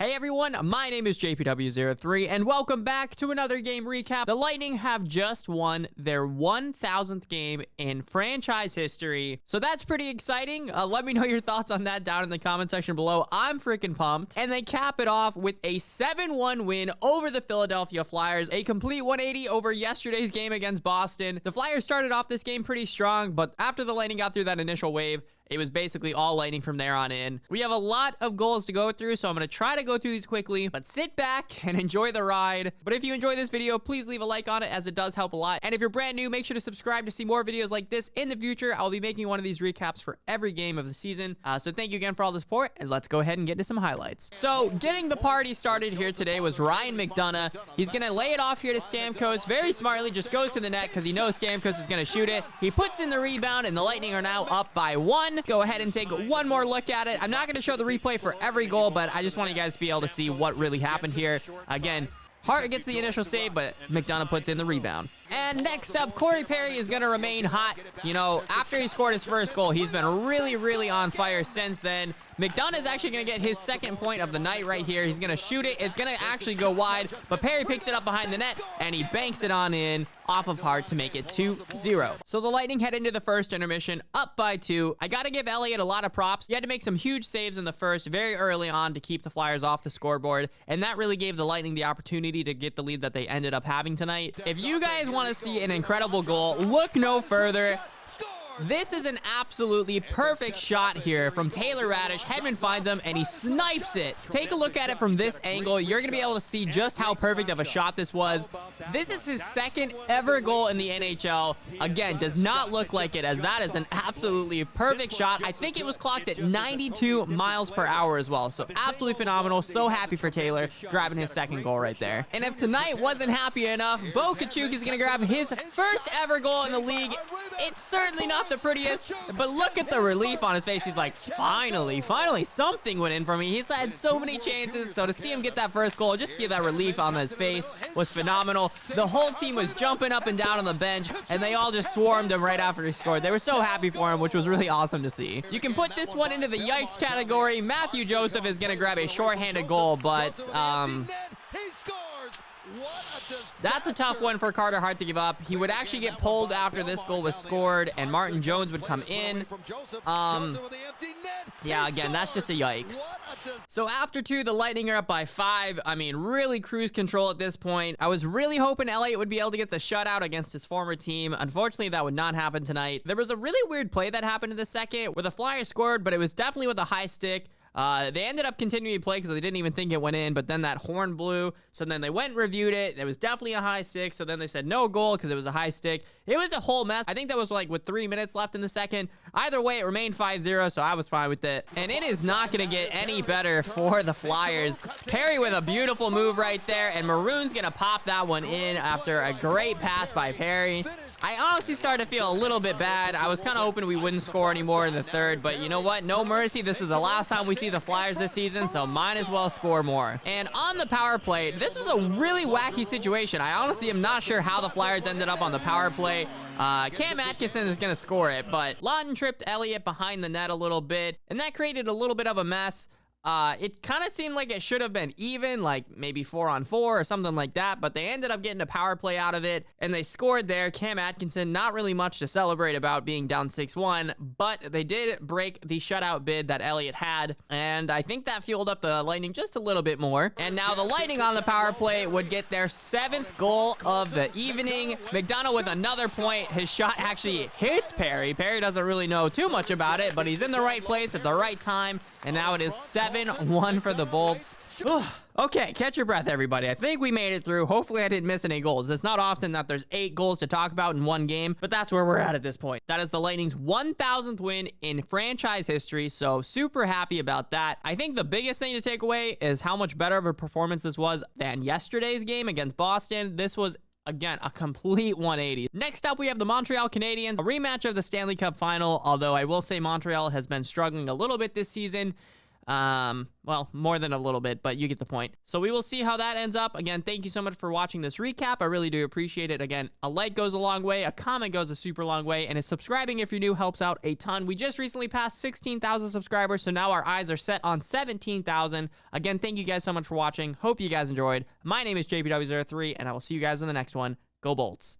Hey everyone, my name is JPW03 and welcome back to another game recap. The Lightning have just won their 1000th game in franchise history, so that's pretty exciting. Let me know your thoughts on that down in the comment section below. I'm freaking pumped. And they cap it off with a 7-1 win over the Philadelphia Flyers, a complete 180 over yesterday's game against Boston. The Flyers started off this game pretty strong, but after the Lightning got through that initial wave, it was basically all Lightning from there on in. We have a lot of goals to go through, so I'm going to try to go through these quickly, but sit back and enjoy the ride. But if you enjoy this video, please leave a like on it as it does help a lot. And if you're brand new, make sure to subscribe to see more videos like this in the future. I'll be making one of these recaps for every game of the season. So thank you again for all the support, and let's go ahead and get into some highlights. So getting the party started here today was Ryan McDonagh. He's going to lay it off here to Stamkos. Very smartly just goes to the net because he knows Stamkos is going to shoot it. He puts in the rebound, and the Lightning are now up by 1. Go ahead and take one more look at it. I'm not going to show the replay for every goal, but I just want you guys to be able to see what really happened here. Again, Hart gets the initial save, but McDonagh puts in the rebound. And next up, Corey Perry is going to remain hot. You know, after he scored his first goal, he's been really on fire since then. McDonagh is actually going to get his second point of the night right here. He's going to shoot it. It's going to actually go wide, but Perry picks it up behind the net, and he banks it on in off of Hart to make it 2-0. So the Lightning head into the first intermission up by 2. I got to give Elliott a lot of props. He had to make some huge saves in the first very early on to keep the Flyers off the scoreboard, and that really gave the Lightning the opportunity to get the lead that they ended up having tonight. If you guys want to see an incredible goal, look no further. This is an absolutely perfect shot here from Taylor Radish. Hedman finds him, and he snipes it. Take a look at it from this angle. You're going to be able to see just how perfect of a shot this was. This is his second ever goal in the NHL. Again, does not look like it, as that is an absolutely perfect shot. I think it was clocked at 92 miles per hour as well. So absolutely phenomenal. So happy for Taylor grabbing his second goal right there. And if tonight wasn't happy enough, Bo Kachuk is going to grab his first ever goal in the league. It's certainly not the prettiest, but look at the relief on his face. He's like, finally something went in for me. He's had so many chances, so to see him get that first goal, just see that relief on his face was phenomenal. The whole team was jumping up and down on the bench, and they all just swarmed him right after he scored. They were so happy for him, which was really awesome to see. You can put this one into the yikes category. Matthew Joseph is going to grab a shorthanded goal, but that's a tough one for Carter Hart to give up. He would actually get pulled after this goal was scored, and Martin Jones would come in. Yeah, again, that's just a yikes. So after 2, the Lightning are up by 5. I mean, really cruise control at this point. I was really hoping Elliott would be able to get the shutout against his former team. Unfortunately, that would not happen tonight. There was a really weird play that happened in the second where the Flyers scored, but it was definitely with a high stick. They ended up continuing to play because they didn't even think it went in, but then that horn blew, so then they went and reviewed it. It was definitely a high stick, so then they said no goal because it was a high stick. It was a whole mess. I think that was like with 3 minutes left in the second. Either way, it remained 5-0, so I was fine with it. And it is not going to get any better for the Flyers. Perry with a beautiful move right there, and Maroon's going to pop that one in after a great pass by Perry. I honestly started to feel a little bit bad. I was kind of hoping we wouldn't score anymore in the third, but you know what? No mercy. This is the last time we see the Flyers this season, so might as well score more. And on the power play, this was a really wacky situation. I honestly am not sure how the Flyers ended up on the power play. Cam Atkinson is going to score it, but Lawton tripped Elliott behind the net a little bit, and that created a little bit of a mess. It kind of seemed like it should have been even, like maybe 4-on-4 or something like that, but they ended up getting a power play out of it, and they scored there. Cam Atkinson, not really much to celebrate about being down 6-1, but they did break the shutout bid that Elliott had, and I think that fueled up the Lightning just a little bit more. And now the Lightning on the power play would get their 7th goal of the evening. McDonagh with another point. His shot actually hits Perry. Perry doesn't really know too much about it, but he's in the right place at the right time, and now it is 7-1 for the Bolts. Okay, catch your breath, everybody. I think we made it through. Hopefully, I didn't miss any goals. It's not often that there's 8 goals to talk about in one game, but that's where we're at this point. That is the Lightning's 1000th win in franchise history, so super happy about that. I think the biggest thing to take away is how much better of a performance this was than yesterday's game against Boston. This was, again, a complete 180. Next up, we have the Montreal Canadiens, a rematch of the Stanley Cup final, although I will say Montreal has been struggling a little bit this season. Well, more than a little bit, but you get the point. So we will see how that ends up. Again, thank you so much for watching this recap. I really do appreciate it. Again, a like goes a long way, a comment goes a super long way, and subscribing if you're new helps out a ton. We just recently passed 16,000 subscribers, so now our eyes are set on 17,000. Again, thank you guys so much for watching. Hope you guys enjoyed. My name is JPW03, and I will see you guys in the next one. Go Bolts.